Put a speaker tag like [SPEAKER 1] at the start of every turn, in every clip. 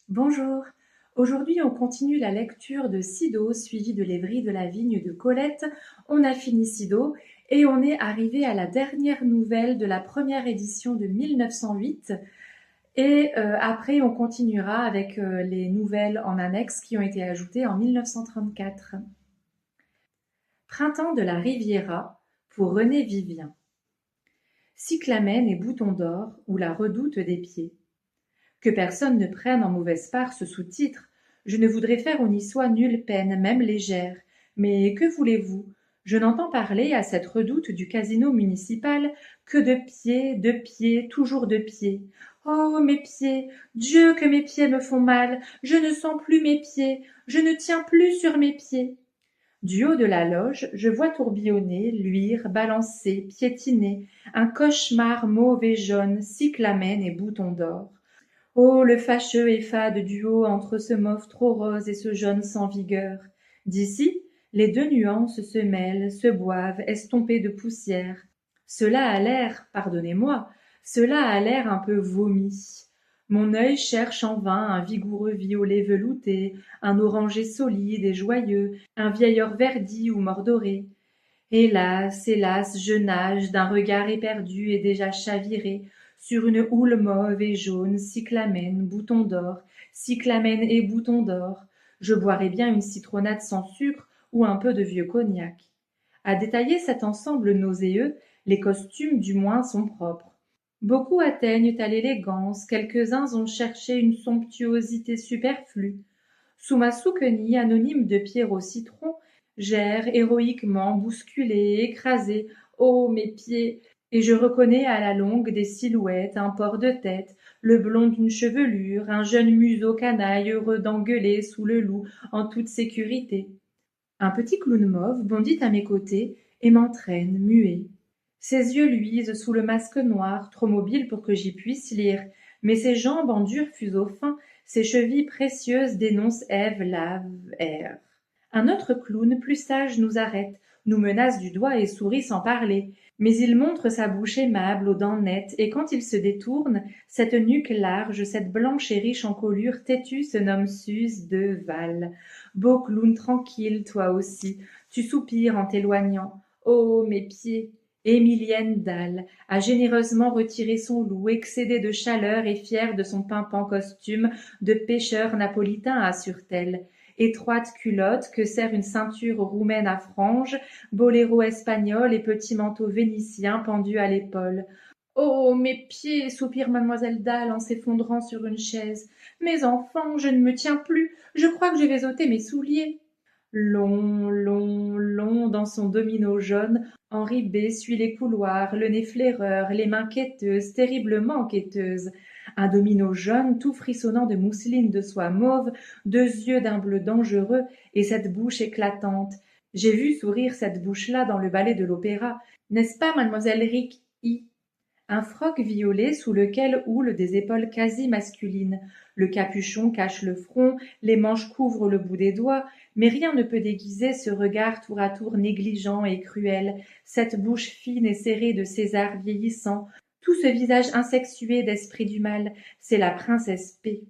[SPEAKER 1] Bonjour. Aujourd'hui, on continue la lecture de Sido, suivie de l'Évry de la vigne de Colette. On a fini Sido et on est arrivé à la dernière nouvelle de la première édition de 1908. Et après, on continuera avec les nouvelles en annexe qui ont été ajoutées en 1934. Printemps de la Riviera pour René Vivien. Cyclamen et Bouton d'Or ou la redoute des pieds. Que personne ne prenne en mauvaise part ce sous-titre. Je ne voudrais faire au niçois nulle peine, même légère. Mais que voulez-vous? Je n'entends parler à cette redoute du casino municipal que de pieds, toujours de pieds. Oh, mes pieds! Dieu que mes pieds me font mal! Je ne sens plus mes pieds! Je ne tiens plus sur mes pieds! Du haut de la loge, je vois tourbillonner, luire, balancer, piétiner, un cauchemar mauve et jaune, cyclamen et bouton d'or. Oh, le fâcheux et fade duo entre ce mauve trop rose et ce jaune sans vigueur. D'ici, les deux nuances se mêlent, se boivent, estompées de poussière. Cela a l'air, pardonnez-moi, cela a l'air un peu vomi. Mon œil cherche en vain un vigoureux violet velouté, un oranger solide et joyeux, un vieil or verdi ou mordoré. Hélas, hélas, je nage d'un regard éperdu et déjà chaviré sur une houle mauve et jaune, cyclamen, bouton d'or, cyclamen et bouton d'or. Je boirais bien une citronnade sans sucre ou un peu de vieux cognac. À détailler cet ensemble nauséeux, les costumes du moins sont propres. Beaucoup atteignent à l'élégance, quelques-uns ont cherché une somptuosité superflue. Sous ma souquenille anonyme de pierre au citron, j'erre héroïquement, bousculé, écrasé, ô mes pieds, et je reconnais à la longue des silhouettes, un port de tête, le blond d'une chevelure, un jeune museau canaille heureux d'engueuler sous le loup en toute sécurité. Un petit clown mauve bondit à mes côtés et m'entraîne, muet. Ses yeux luisent sous le masque noir, trop mobile pour que j'y puisse lire, mais ses jambes en dur fuseau fin, ses chevilles précieuses dénoncent Ève, lave, air. Un autre clown, plus sage, nous arrête, nous menace du doigt et sourit sans parler, mais il montre sa bouche aimable aux dents nettes, et quand il se détourne, cette nuque large, cette blanche et riche encolure têtue se nomme Suze de Val. Beau clown tranquille, toi aussi, tu soupires en t'éloignant. Oh, mes pieds! Émilienne Dalle a généreusement retiré son loup, excédée de chaleur et fière de son pimpant costume de pêcheur napolitain, assure-t-elle. Étroite culotte que serre une ceinture roumaine à franges, boléro espagnol et petit manteau vénitien pendu à l'épaule. Oh, mes pieds! Soupire mademoiselle Dalle en s'effondrant sur une chaise. Mes enfants, je ne me tiens plus. Je crois que je vais ôter mes souliers. Long, long, long, dans son domino jaune, Henri B. suit les couloirs, le nez flaireur, les mains quêteuses, terriblement quêteuses. Un domino jaune, tout frissonnant de mousseline de soie mauve, deux yeux d'un bleu dangereux, et cette bouche éclatante. J'ai vu sourire cette bouche-là dans le ballet de l'opéra. N'est-ce pas, mademoiselle Rick I? Un froc violet sous lequel houlent des épaules quasi masculines. Le capuchon cache le front, les manches couvrent le bout des doigts, mais rien ne peut déguiser ce regard tour à tour négligent et cruel, cette bouche fine et serrée de César vieillissant, tout ce visage insexué d'esprit du mal, c'est la princesse P.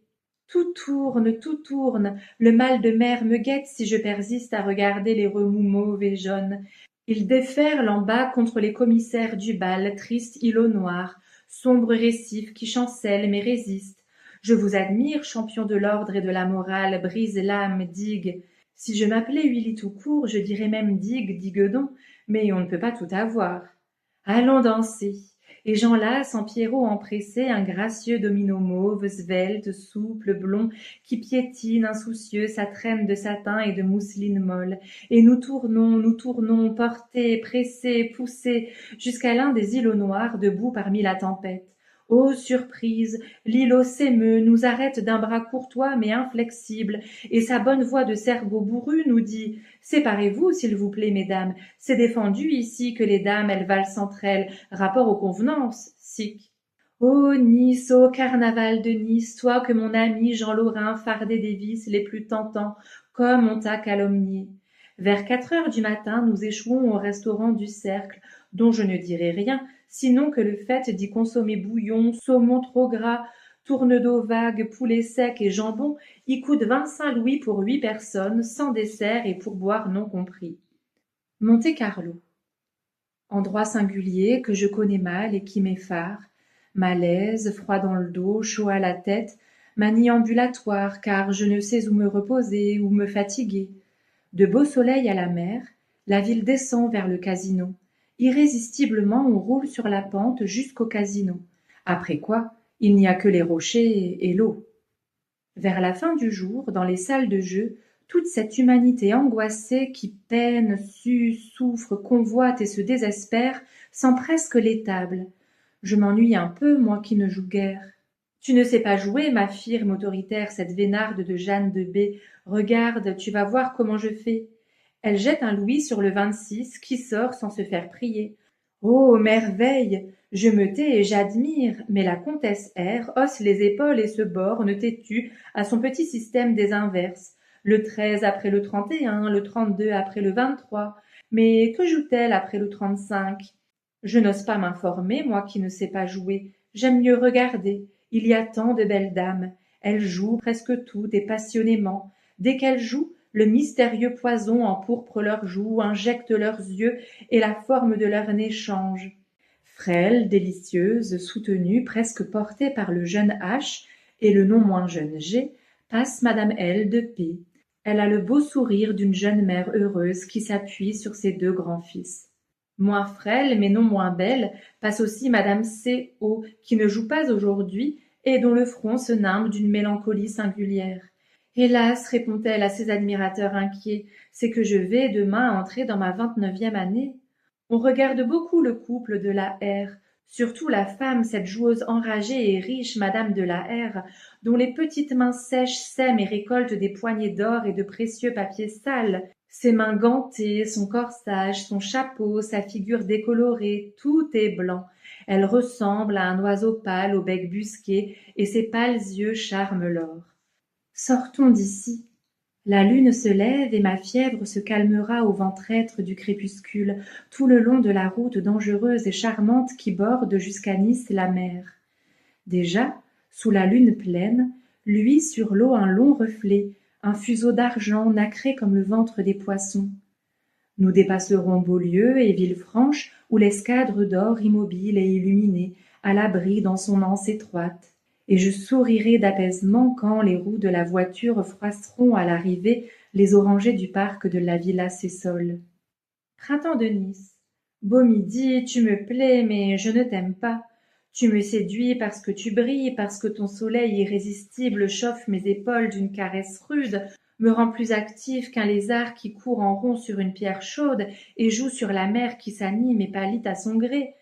[SPEAKER 1] Tout tourne, le mal de mer me guette si je persiste à regarder les remous mauves et jaunes. Il déferle en bas contre les commissaires du bal, triste îlot noir, sombre récif qui chancelle mais résiste. Je vous admire, champion de l'ordre et de la morale, brise l'âme, digue. Si je m'appelais Willy tout court, je dirais même digue, diguedon, mais on ne peut pas tout avoir. Allons danser. Et j'enlace en pierrot empressé un gracieux domino mauve, svelte, souple, blond, qui piétine, insoucieux, sa traîne de satin et de mousseline molle. Et nous tournons, portés, pressés, poussés, jusqu'à l'un des îlots noirs debout parmi la tempête. Ô surprise! L'îlot s'émeut, nous arrête d'un bras courtois mais inflexible, et sa bonne voix de cerveau bourru nous dit « Séparez-vous, s'il vous plaît, mesdames, c'est défendu ici que les dames elles valsent entre elles, rapport aux convenances, sic. Ô Nice, ô carnaval de Nice, toi que mon ami Jean Lorrain fardait des vices les plus tentants, comme on t'a calomnié. Vers 4 heures du matin, nous échouons au restaurant du Cercle, dont je ne dirai rien, sinon que le fait d'y consommer bouillon, saumon trop gras, tourne d'eau vague, poulet sec et jambon y coûtent 25 louis pour 8 personnes, sans dessert et pourboire non compris. Monte-Carlo. Endroit singulier que je connais mal et qui m'effare, malaise, froid dans le dos, chaud à la tête, manie ambulatoire car je ne sais où me reposer, où me fatiguer. De beau soleil à la mer, la ville descend vers le casino. Irrésistiblement on roule sur la pente jusqu'au casino. Après quoi, il n'y a que les rochers et l'eau. Vers la fin du jour, dans les salles de jeu, toute cette humanité angoissée qui peine, sue, souffre, convoite et se désespère sent presque les tables. Je m'ennuie un peu, moi qui ne joue guère. Tu ne sais pas jouer, m'affirme autoritaire cette vénarde de Jeanne de B. Regarde, tu vas voir comment je fais. Elle jette un louis sur le 26 qui sort sans se faire prier. Oh, merveille! Je me tais et j'admire, mais la comtesse R. hausse les épaules et se borne, têtue, à son petit système des inverses. Le 13 après le 31, le 32 après le 23. Mais que joue-t-elle après le 35? Je n'ose pas m'informer, moi qui ne sais pas jouer. J'aime mieux regarder. Il y a tant de belles dames. Elles jouent presque toutes et passionnément. Dès qu'elles jouent, le mystérieux poison empourpre leurs joues, injecte leurs yeux, et la forme de leur nez change. Frêle, délicieuse, soutenue, presque portée par le jeune H et le non moins jeune G, passe madame L de P. Elle a le beau sourire d'une jeune mère heureuse qui s'appuie sur ses 2 grands-fils. Moins frêle, mais non moins belle, passe aussi madame C. O., qui ne joue pas aujourd'hui et dont le front se nimbe d'une mélancolie singulière. Hélas, répond-elle à ses admirateurs inquiets, c'est que je vais demain entrer dans ma 29e année. On regarde beaucoup le couple de la R, surtout la femme, cette joueuse enragée et riche madame de la R, dont les petites mains sèches sèment et récoltent des poignées d'or et de précieux papiers sales. Ses mains gantées, son corsage, son chapeau, sa figure décolorée, tout est blanc. Elle ressemble à un oiseau pâle au bec busqué, et ses pâles yeux charment l'or. Sortons d'ici. La lune se lève et ma fièvre se calmera au vent traître du crépuscule, tout le long de la route dangereuse et charmante qui borde jusqu'à Nice la mer. Déjà, sous la lune pleine, luit sur l'eau un long reflet, un fuseau d'argent nacré comme le ventre des poissons. Nous dépasserons Beaulieu et Villefranche, où l'escadre dort immobile et illuminée, à l'abri dans son anse étroite. Et je sourirai d'apaisement quand les roues de la voiture froisseront à l'arrivée les orangers du parc de la Villa Sessol. Printemps de Nice. Beau midi, tu me plais, mais je ne t'aime pas. Tu me séduis parce que tu brilles, parce que ton soleil irrésistible chauffe mes épaules d'une caresse rude, me rend plus actif qu'un lézard qui court en rond sur une pierre chaude et joue sur la mer qui s'anime et pâlit à son gré.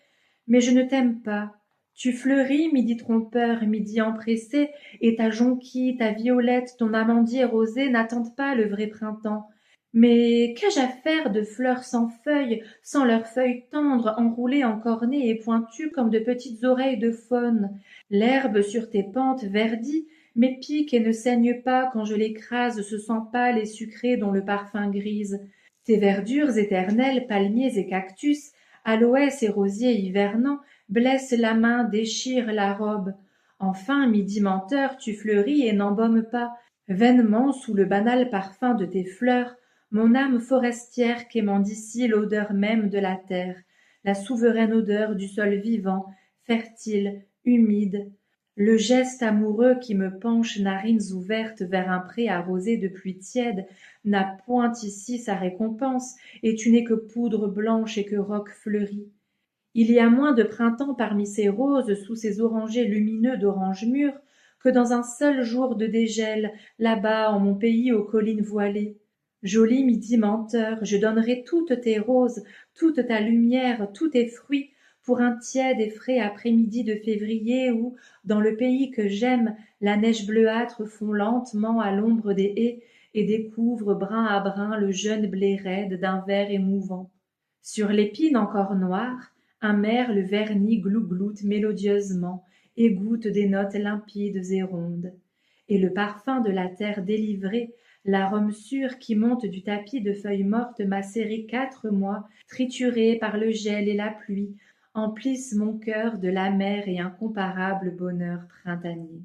[SPEAKER 1] Mais je ne t'aime pas. Tu fleuris, midi trompeur, midi empressé, et ta jonquille, ta violette, ton amandier rosé n'attendent pas le vrai printemps. Mais qu'ai-je à faire de fleurs sans feuilles, sans leurs feuilles tendres, enroulées en cornets et pointues comme de petites oreilles de faune? L'herbe sur tes pentes verdit, mais pique et ne saigne pas quand je l'écrase ce sang pâle et sucré dont le parfum grise. Tes verdures éternelles, palmiers et cactus, aloès et rosiers hivernants, blessent la main, déchirent la robe. Enfin, midi menteur, tu fleuris et n'embaumes pas. Vainement, sous le banal parfum de tes fleurs, mon âme forestière quémant d'ici l'odeur même de la terre, la souveraine odeur du sol vivant, fertile, humide. Le geste amoureux qui me penche narines ouvertes vers un pré arrosé de pluie tiède n'a point ici sa récompense, et tu n'es que poudre blanche et que roc fleuri. Il y a moins de printemps parmi ces roses, sous ces orangers lumineux d'oranges mûres, que dans un seul jour de dégel, là-bas en mon pays aux collines voilées. Joli midi menteur, je donnerais toutes tes roses, toute ta lumière, tous tes fruits, pour un tiède et frais après-midi de février où, dans le pays que j'aime, la neige bleuâtre fond lentement à l'ombre des haies et découvre brin à brin le jeune blé raide d'un vert émouvant. Sur l'épine encore noire, un merle verni glougloute mélodieusement et goûte des notes limpides et rondes. Et le parfum de la terre délivrée, l'arôme sûr qui monte du tapis de feuilles mortes macérées 4 mois, triturées par le gel et la pluie, emplissent mon cœur de l'amer et incomparable bonheur printanier.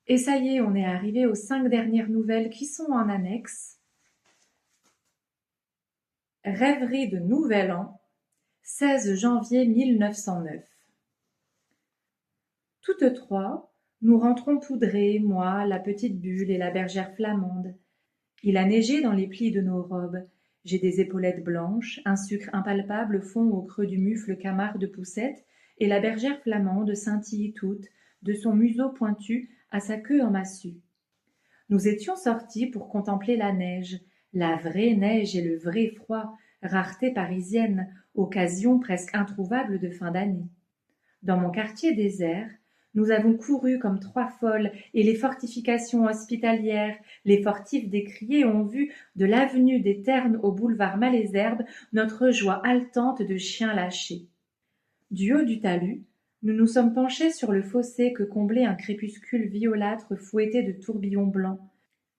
[SPEAKER 1] Et ça y est, on est arrivé aux 5 dernières nouvelles qui sont en annexe. Rêverie de Nouvel An, 16 janvier 1909. Toutes trois, nous rentrons poudrées, moi, la petite Bulle et la bergère flamande. Il a neigé dans les plis de nos robes. J'ai des épaulettes blanches, un sucre impalpable fond au creux du mufle camard de poussette, et la bergère flamande scintille toute, de son museau pointu à sa queue en massue. Nous étions sortis pour contempler la vraie neige et le vrai froid, rareté parisienne, occasion presque introuvable de fin d'année. Dans mon quartier désert, nous avons couru comme 3 folles, et les fortifications hospitalières, les fortifs décriés ont vu, de l'avenue des Ternes au boulevard Malesherbes, notre joie haletante de chiens lâchés. Du haut du talus, nous nous sommes penchés sur le fossé que comblait un crépuscule violâtre fouetté de tourbillons blancs.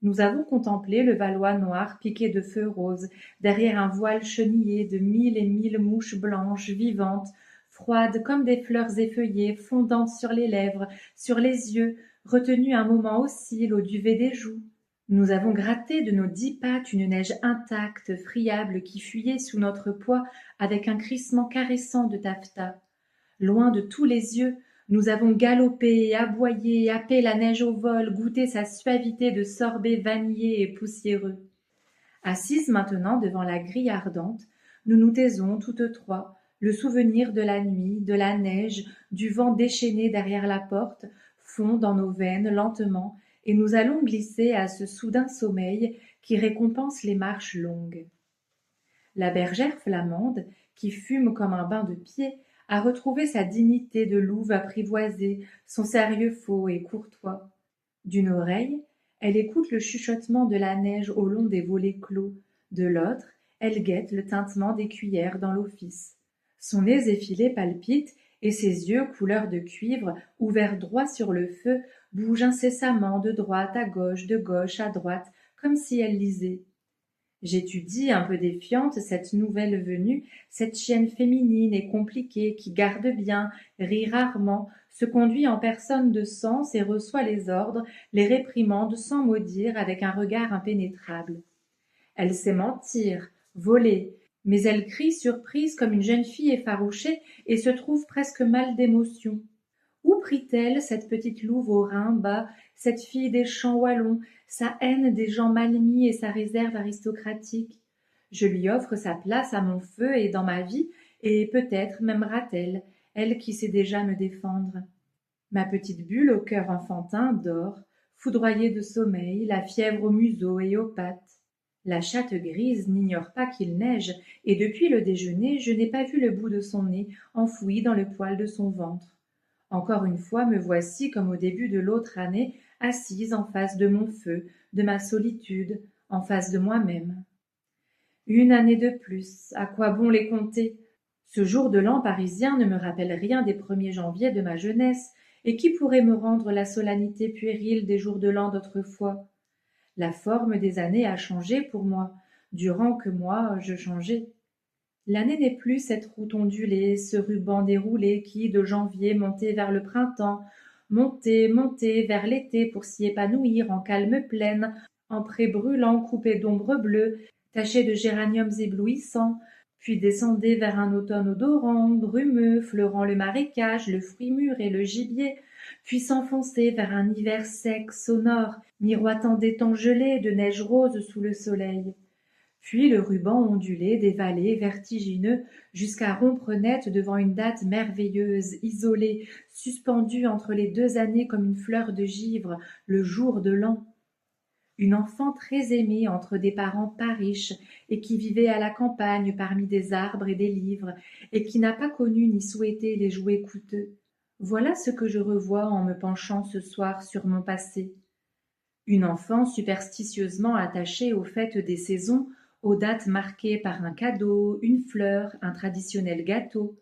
[SPEAKER 1] Nous avons contemplé le Valois noir piqué de feux roses, derrière un voile chenillé de 1000 et 1000 mouches blanches, vivantes, froides comme des fleurs effeuillées, fondantes sur les lèvres, sur les yeux, retenues un moment au cil, au duvet des joues. Nous avons gratté de nos 10 pattes une neige intacte, friable, qui fuyait sous notre poids avec un crissement caressant de taffetas. Loin de tous les yeux, nous avons galopé, aboyé, happé la neige au vol, goûté sa suavité de sorbet vanillé et poussiéreux. Assises maintenant devant la grille ardente, nous nous taisons toutes trois, le souvenir de la nuit, de la neige, du vent déchaîné derrière la porte, fond dans nos veines lentement, et nous allons glisser à ce soudain sommeil qui récompense les marches longues. La bergère flamande, qui fume comme un bain de pied, a retrouvé sa dignité de louve apprivoisée, son sérieux faux et courtois. D'une oreille, elle écoute le chuchotement de la neige au long des volets clos, de l'autre, elle guette le tintement des cuillères dans l'office. Son nez effilé palpite, et ses yeux, couleur de cuivre, ouverts droit sur le feu, bougent incessamment de droite à gauche, de gauche à droite, comme si elle lisait. J'étudie, un peu défiante, cette nouvelle venue, cette chienne féminine et compliquée qui garde bien, rit rarement, se conduit en personne de sens et reçoit les ordres, les réprimandes sans mot dire avec un regard impénétrable. Elle sait mentir, voler, mais elle crie surprise comme une jeune fille effarouchée et se trouve presque mal d'émotion. Où prit-elle, cette petite louve aux reins bas, cette fille des champs wallons, sa haine des gens mal mis et sa réserve aristocratique? Je lui offre sa place à mon feu et dans ma vie, et peut-être m'aimera-t-elle, elle qui sait déjà me défendre. Ma petite Bulle au cœur enfantin dort, foudroyée de sommeil, la fièvre au museau et aux pattes. La chatte grise n'ignore pas qu'il neige, et depuis le déjeuner, je n'ai pas vu le bout de son nez enfoui dans le poil de son ventre. Encore une fois me voici comme au début de l'autre année, assise en face de mon feu, de ma solitude, en face de moi-même. Une année de plus, à quoi bon les compter? Ce jour de l'an parisien ne me rappelle rien des 1er janvier de ma jeunesse, et qui pourrait me rendre la solennité puérile des jours de l'an d'autrefois? La forme des années a changé pour moi, durant que moi je changeais. L'année n'est plus cette route ondulée, ce ruban déroulé qui, de janvier, montait vers le printemps, montait, montait vers l'été pour s'y épanouir en calme plaine, en prés brûlants coupés d'ombres bleues, tachés de géraniums éblouissants, puis descendait vers un automne odorant, brumeux, fleurant le marécage, le fruit mûr et le gibier, puis s'enfonçait vers un hiver sec, sonore, miroitant d'étangs gelés, de neige rose sous le soleil. Puis le ruban ondulé des vallées, vertigineux, jusqu'à rompre net devant une date merveilleuse, isolée, suspendue entre les 2 années comme une fleur de givre, le jour de l'an. Une enfant très aimée entre des parents pas riches et qui vivait à la campagne parmi des arbres et des livres, et qui n'a pas connu ni souhaité les jouets coûteux. Voilà ce que je revois en me penchant ce soir sur mon passé. Une enfant superstitieusement attachée aux fêtes des saisons, aux dates marquées par un cadeau, une fleur, un traditionnel gâteau.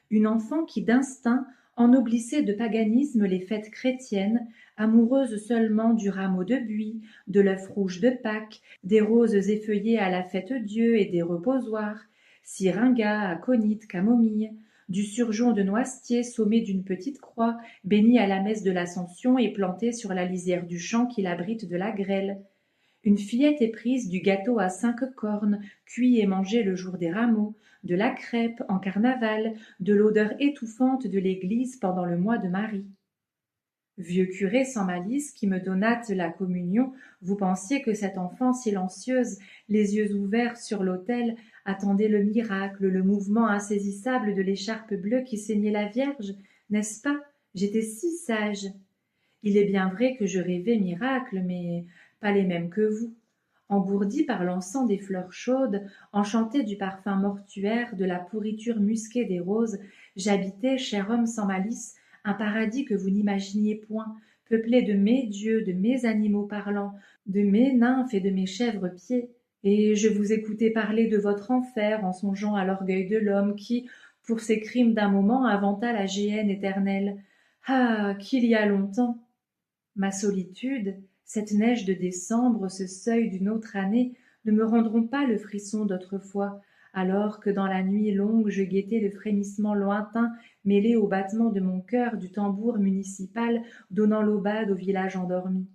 [SPEAKER 1] Une enfant qui d'instinct ennoblissait de paganisme les fêtes chrétiennes, amoureuse seulement du rameau de buis, de l'œuf rouge de Pâques, des roses effeuillées à la fête-Dieu et des reposoirs, syringa, aconite, camomille, du surgeon de noisetier sommé d'une petite croix, bénie à la messe de l'Ascension et plantée sur la lisière du champ qui l'abrite de la grêle. Une fillette éprise du gâteau à 5 cornes, cuit et mangé le jour des rameaux, de la crêpe en carnaval, de l'odeur étouffante de l'église pendant le mois de Marie. Vieux curé sans malice qui me donnâtes la communion, vous pensiez que cette enfant silencieuse, les yeux ouverts sur l'autel, attendait le miracle, le mouvement insaisissable de l'écharpe bleue qui ceignait la Vierge, n'est-ce pas? J'étais si sage. Il est bien vrai que je rêvais miracles, mais pas les mêmes que vous. Engourdi par l'encens des fleurs chaudes, enchanté du parfum mortuaire, de la pourriture musquée des roses, j'habitais, cher homme sans malice, un paradis que vous n'imaginiez point, peuplé de mes dieux, de mes animaux parlants, de mes nymphes et de mes chèvres-pieds. Et je vous écoutais parler de votre enfer en songeant à l'orgueil de l'homme qui, pour ses crimes d'un moment, inventa la géhenne éternelle. Ah, qu'il y a longtemps! Ma solitude, cette neige de décembre, ce seuil d'une autre année, ne me rendront pas le frisson d'autrefois, alors que dans la nuit longue je guettais le frémissement lointain mêlé au battement de mon cœur du tambour municipal donnant l'aubade au village endormi.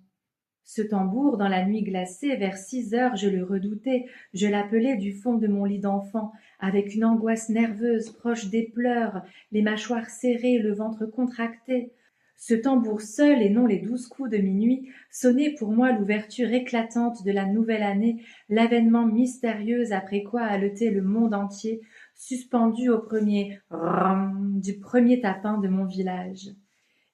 [SPEAKER 1] Ce tambour, dans la nuit glacée, vers 6 heures, je le redoutais, je l'appelais du fond de mon lit d'enfant, avec une angoisse nerveuse proche des pleurs, les mâchoires serrées, le ventre contracté. Ce tambour seul, et non les 12 coups de minuit, sonnait pour moi l'ouverture éclatante de la nouvelle année, l'avènement mystérieux après quoi haletait le monde entier, suspendu au premier rrrm du premier tapin de mon village.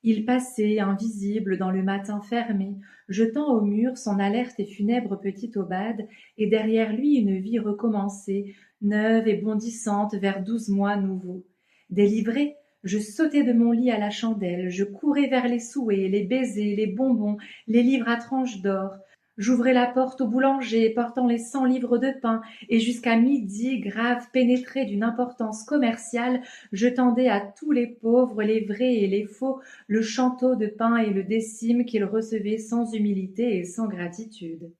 [SPEAKER 1] Il passait, invisible, dans le matin fermé, jetant au mur son alerte et funèbre petite aubade, et derrière lui une vie recommencée, neuve et bondissante vers 12 mois nouveaux. Délivré, je sautais de mon lit à la chandelle, je courais vers les souhaits, les baisers, les bonbons, les livres à tranches d'or. J'ouvrais la porte au boulanger, portant les 100 livres de pain, et jusqu'à midi, grave, pénétré d'une importance commerciale, je tendais à tous les pauvres, les vrais et les faux, le chanteau de pain et le décime qu'ils recevaient sans humilité et sans gratitude.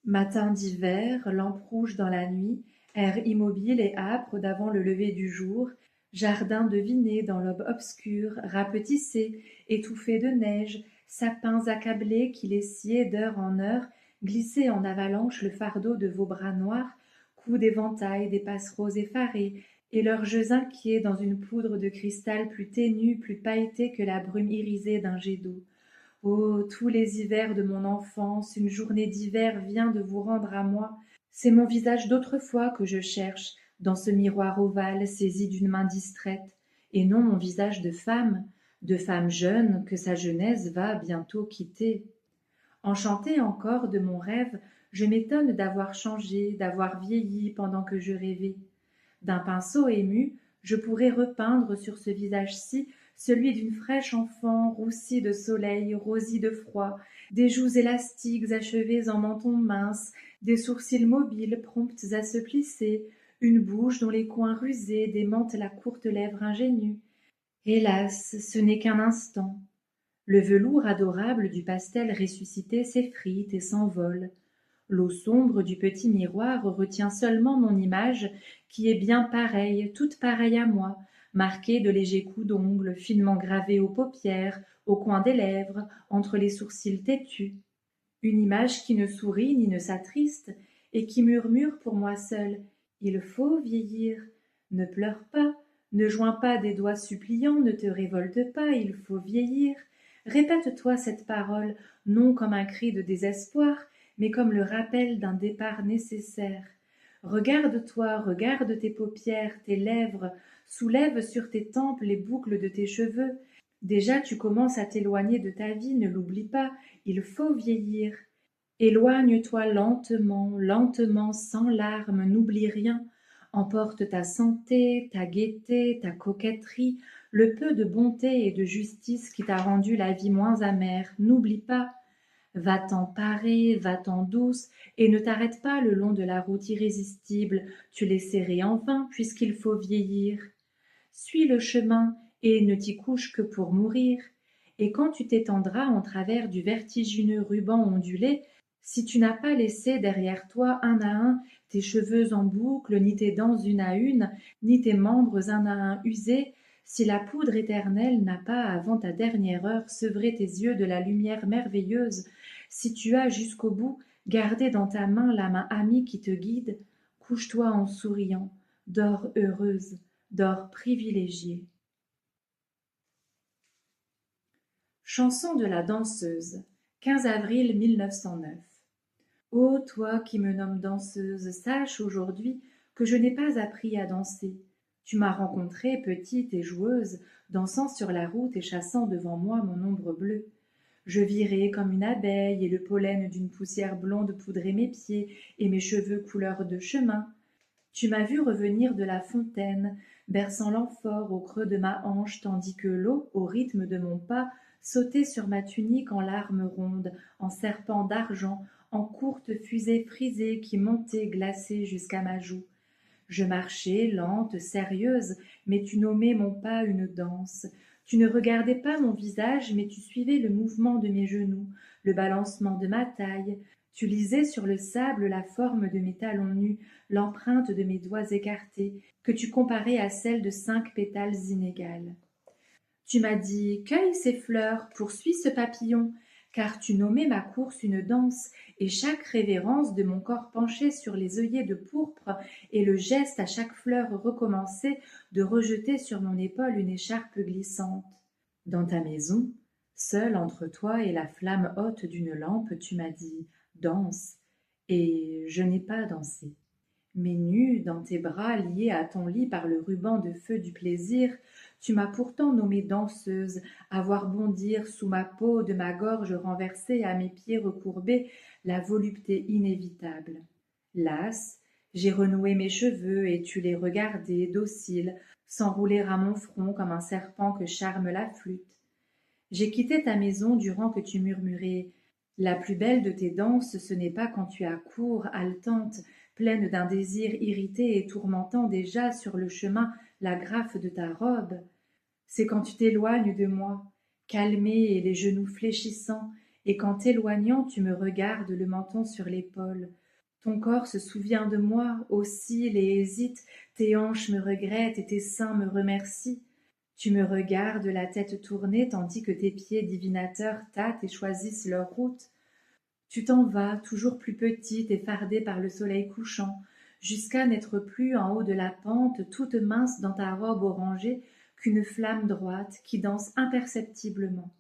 [SPEAKER 1] Matin d'hiver, lampe rouge dans la nuit, air immobile et âpre d'avant le lever du jour, jardin deviné dans l'aube obscure, rapetissé, étouffé de neige, sapins accablés qui laissiez d'heure en heure glisser en avalanche le fardeau de vos bras noirs, coups d'éventail des passereaux effarés, et leurs jeux inquiets dans une poudre de cristal plus ténue, plus pailletée que la brume irisée d'un jet d'eau. Ô tous les hivers de mon enfance, une journée d'hiver vient de vous rendre à moi. C'est mon visage d'autrefois que je cherche, dans ce miroir ovale saisi d'une main distraite, et non mon visage de femme jeune que sa jeunesse va bientôt quitter. Enchantée encore de mon rêve, je m'étonne d'avoir changé, d'avoir vieilli pendant que je rêvais. D'un pinceau ému, je pourrais repeindre sur ce visage-ci celui d'une fraîche enfant roussie de soleil, rosie de froid, des joues élastiques achevées en menton mince, des sourcils mobiles prompts à se plisser, une bouche dont les coins rusés démentent la courte lèvre ingénue. Hélas, ce n'est qu'un instant. Le velours adorable du pastel ressuscité s'effrite et s'envole. L'eau sombre du petit miroir retient seulement mon image, qui est bien pareille, toute pareille à moi, marquée de légers coups d'ongles, finement gravés aux paupières, au coin des lèvres, entre les sourcils têtus. Une image qui ne sourit ni ne s'attriste, et qui murmure pour moi seule « Il faut vieillir. Ne pleure pas, ne joins pas des doigts suppliants, ne te révolte pas, il faut vieillir. Répète-toi cette parole, non comme un cri de désespoir, mais comme le rappel d'un départ nécessaire. Regarde-toi, regarde tes paupières, tes lèvres, soulève sur tes tempes les boucles de tes cheveux. Déjà tu commences à t'éloigner de ta vie, ne l'oublie pas, il faut vieillir. Éloigne-toi lentement, lentement, sans larmes, n'oublie rien. Emporte ta santé, ta gaieté, ta coquetterie, le peu de bonté et de justice qui t'a rendu la vie moins amère, n'oublie pas. Va-t'en parée, va-t'en douce, et ne t'arrête pas le long de la route irrésistible, tu l'essaierais en vain puisqu'il faut vieillir. Suis le chemin, et ne t'y couche que pour mourir. Et quand tu t'étendras en travers du vertigineux ruban ondulé, si tu n'as pas laissé derrière toi un à un tes cheveux en boucle, ni tes dents une à une, ni tes membres un à un usés, Si la poudre éternelle n'a pas, avant ta dernière heure, sevré tes yeux de la lumière merveilleuse, si tu as, jusqu'au bout, gardé dans ta main la main amie qui te guide, couche-toi en souriant, dors heureuse, dors privilégiée. Chanson de la danseuse, 15 avril 1909. Ô toi qui me nommes danseuse, sache aujourd'hui que je n'ai pas appris à danser. Tu m'as rencontrée petite et joueuse, dansant sur la route et chassant devant moi mon ombre bleue. Je virais comme une abeille, et le pollen d'une poussière blonde poudrait mes pieds et mes cheveux couleur de chemin. Tu m'as vu revenir de la fontaine, berçant l'amphore au creux de ma hanche, tandis que l'eau, au rythme de mon pas, sautait sur ma tunique en larmes rondes, en serpents d'argent, en courtes fusées frisées qui montaient glacées jusqu'à ma joue. Je marchais, lente, sérieuse, mais tu nommais mon pas une danse. Tu ne regardais pas mon visage, mais tu suivais le mouvement de mes genoux, le balancement de ma taille. Tu lisais sur le sable la forme de mes talons nus, l'empreinte de mes doigts écartés, que tu comparais à celle de 5 pétales inégales. Tu m'as dit: cueille ces fleurs, poursuis ce papillon, car tu nommais ma course une danse, et chaque révérence de mon corps penché sur les œillets de pourpre, et le geste à chaque fleur recommencé de rejeter sur mon épaule une écharpe glissante. Dans ta maison, seule entre toi et la flamme haute d'une lampe, tu m'as dit: danse, et je n'ai pas dansé. Mais nue, dans tes bras, liée à ton lit par le ruban de feu du plaisir, tu m'as pourtant nommée danseuse, à voir bondir sous ma peau de ma gorge renversée à mes pieds recourbés la volupté inévitable. Lasse, j'ai renoué mes cheveux et tu les regardais, dociles, s'enrouler à mon front comme un serpent que charme la flûte. J'ai quitté ta maison durant que tu murmurais: la plus belle de tes danses, ce n'est pas quand tu accours, haletante, pleine d'un désir irrité et tourmentant déjà sur le chemin la graffe de ta robe. C'est quand tu t'éloignes de moi, calmée et les genoux fléchissants, et qu'en t'éloignant tu me regardes le menton sur l'épaule. Ton corps se souvient de moi, oscille et hésite, tes hanches me regrettent et tes seins me remercient. Tu me regardes la tête tournée tandis que tes pieds divinateurs tâtent et choisissent leur route. Tu t'en vas, toujours plus petite et fardée par le soleil couchant, jusqu'à n'être plus en haut de la pente, toute mince dans ta robe orangée, qu'une flamme droite qui danse imperceptiblement.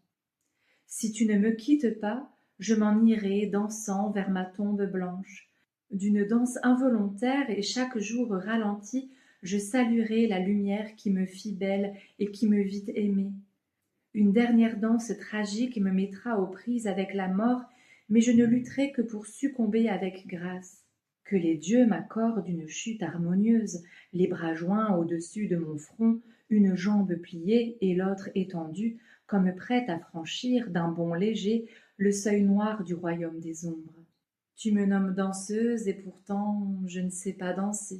[SPEAKER 1] Si tu ne me quittes pas, je m'en irai dansant vers ma tombe blanche. D'une danse involontaire et chaque jour ralenti, je saluerai la lumière qui me fit belle et qui me vit aimer. Une dernière danse tragique me mettra aux prises avec la mort, mais je ne lutterai que pour succomber avec grâce. Que les dieux m'accordent une chute harmonieuse, les bras joints au-dessus de mon front, une jambe pliée et l'autre étendue, comme prête à franchir d'un bond léger le seuil noir du royaume des ombres. Tu me nommes danseuse et pourtant je ne sais pas danser.